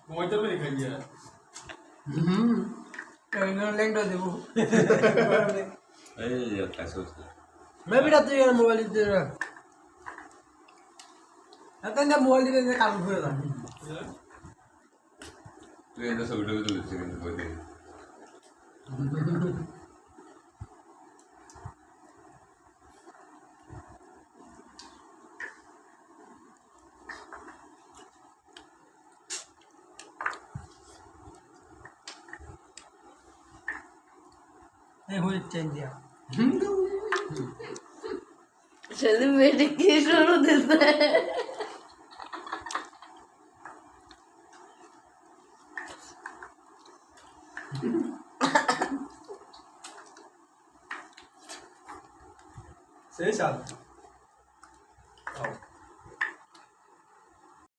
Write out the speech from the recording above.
ঘুমাইতে পারি খাইয়া ল্যাংটা দেবো এই কাছে মেবি রাতে মোবাইল দিতে এখন মোবাইল দিতে কাম করে না তুই এত ছবিটা তুলেছিস কিন্তু বইতে এই হয়ে চেঞ্জ দিয়া সেলিব্রিটি কি শুরু দিতে সেই সাথ